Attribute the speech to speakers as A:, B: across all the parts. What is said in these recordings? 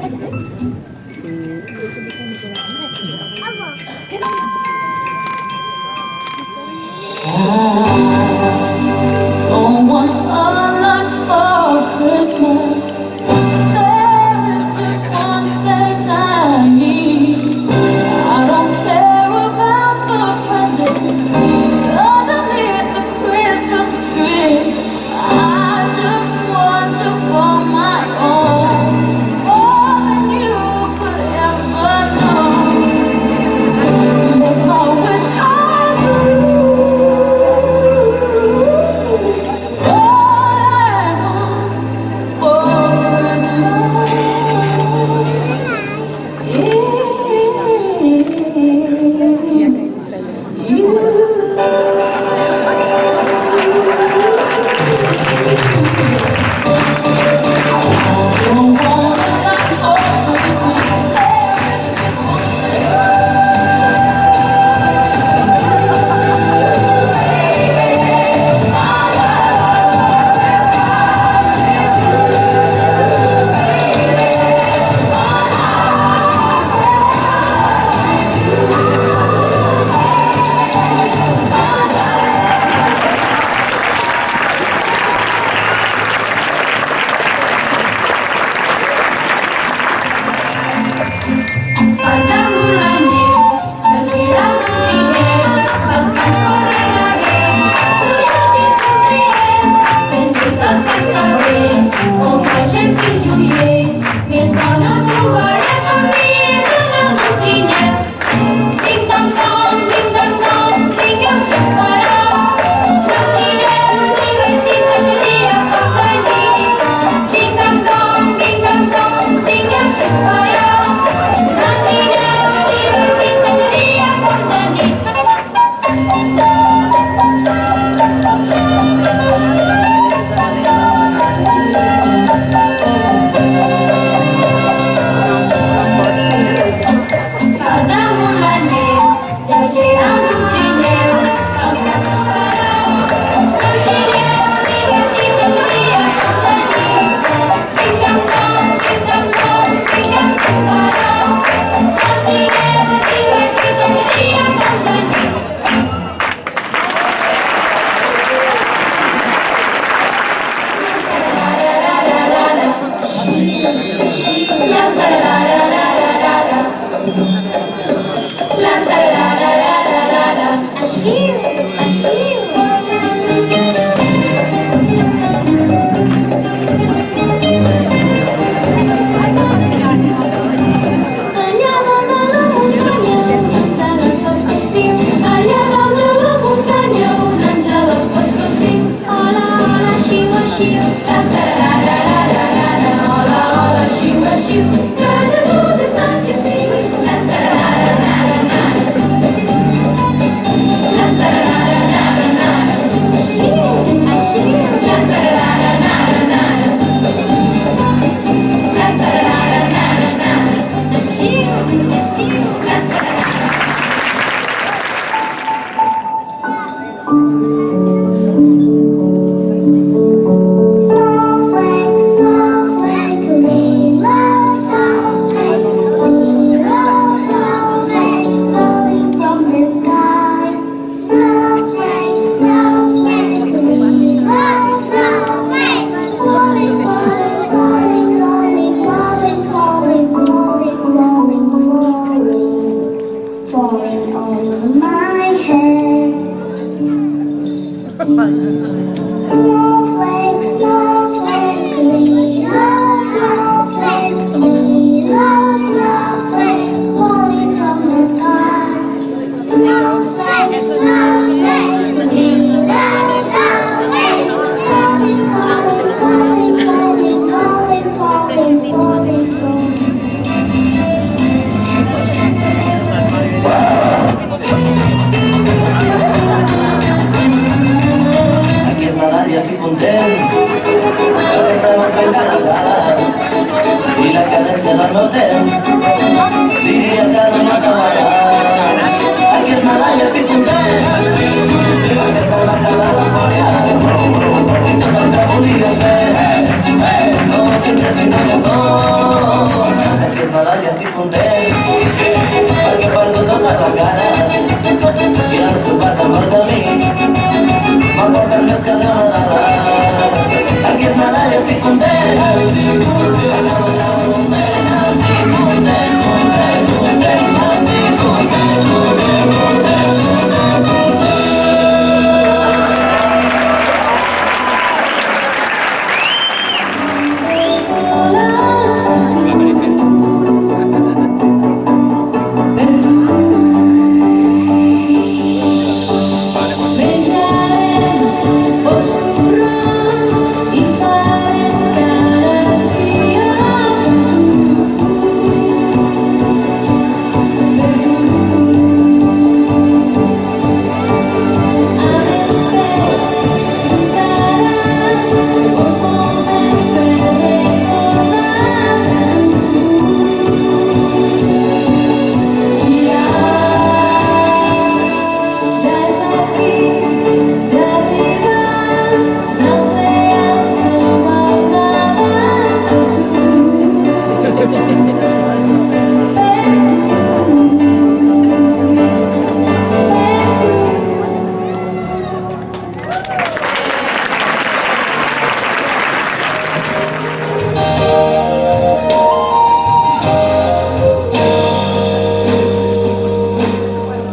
A: Don't want a lot for Christmas. There is just one thing I need. I don't care about the presents underneath the Christmas tree. I just want you for my own, more than you could ever know. Make my wish come true.
B: I la cadència del meu temps diria que no m'acabarà. Aquest Nadal ja estic content, perquè se m'ha acabat l'eufòria i tot el que volia fer no ho tindré si no m'ho tornes. estic content perquè he perdut totes les ganes i els sopars amb els amics m'aporten més que 10 Nadales. Aquí és Nadal i estic content acabo de la bombena, estic content, content, content, estic content, content, content, content, content.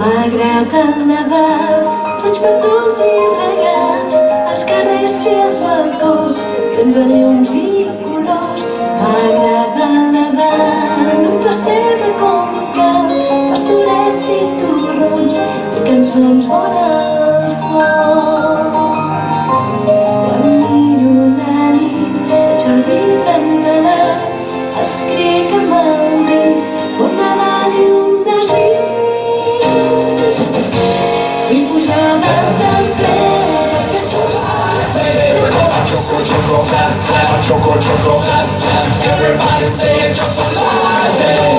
A: M'agrada el Nadal, faig petons i regals, als carrers i als balcons, plens de llums i colors. M'agrada el Nadal, un pessebre com cal, pastorets i torrons i cançons vora el foc. Quan miro la nit, veig el vidre entelat, escric amb el dit un Nadal i un desig. I pujava del cel per fer sonar. Everybody saying chocolate.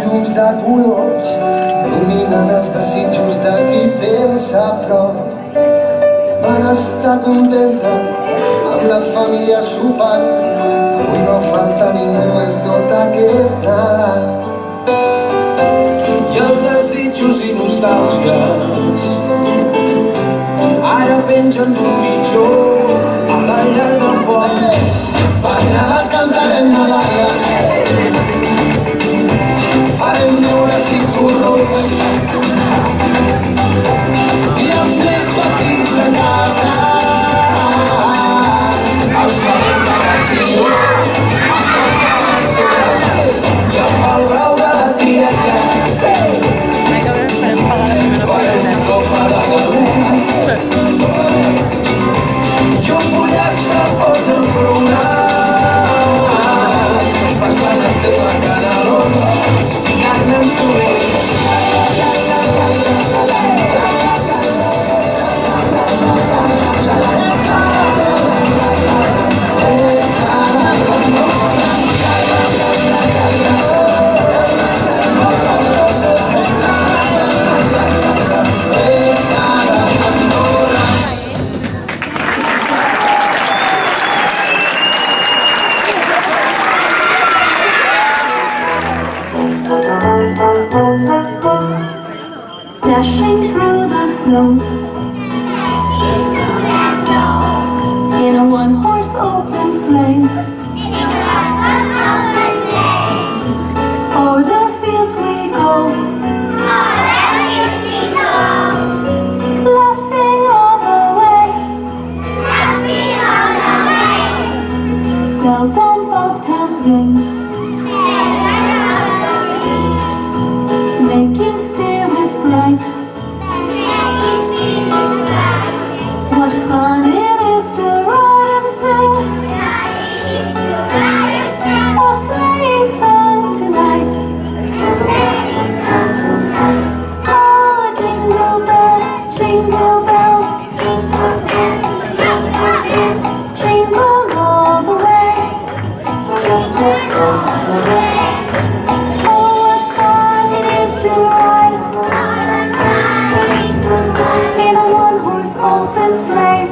C: llums de colors dominen els desitjos de qui tens a prop. Van estar contenta amb la família sopant. Avui no falta ningú, es nota que és Nadal. I els desitjos i nostàlgies ara pengen d'un mitjó a la llar del foc. Per Nadal cantarem Nadales, farem neules i torrons, i els més petits de casa els farem carretillo i amb el brau de la tieta farem sopa de galets i un pollastre pot emprunar passant els teus canelons cigant amb sorells.
A: Dashing through the snow in a one-horse open sleigh, o'er the fields we go, laughing all the way, bells and bobtails ring, making spirits bright. What fun it is to ride and sing a sleighing song tonight. Oh, jingle bells, jingle bells, jingle all the way. Oh, what fun it is to ride in a one-horse open sleigh.